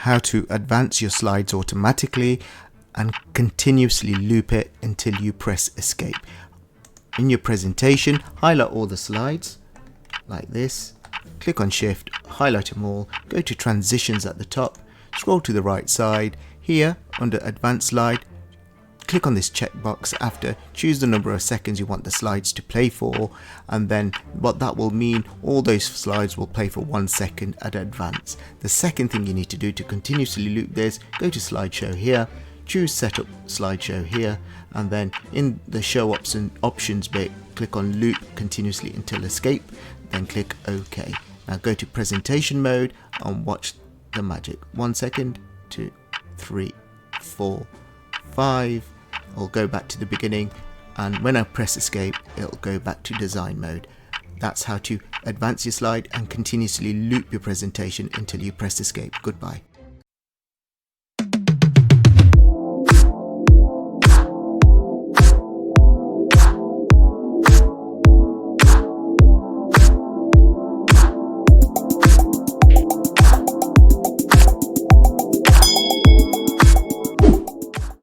how to advance your slides automatically and continuously loop it until you press escape. In your presentation, highlight all the slides like this, click on shift, highlight them all, go to transitions at the top, scroll to the right side, here under advanced slide, click on this checkbox after, choose the number of seconds you want the slides to play for, and then what that will mean, all those slides will play for 1 second at advance. The second thing you need to do to continuously loop this, go to slideshow here, choose setup slideshow here, and then in the show options bit, click on loop continuously until escape, then click OK. Now go to presentation mode and watch the magic. 1 second, 2, 3, 4, 5. I'll go back to the beginning, and when I press escape, it'll go back to design mode. That's how to advance your slide and continuously loop your presentation until you press escape. Goodbye.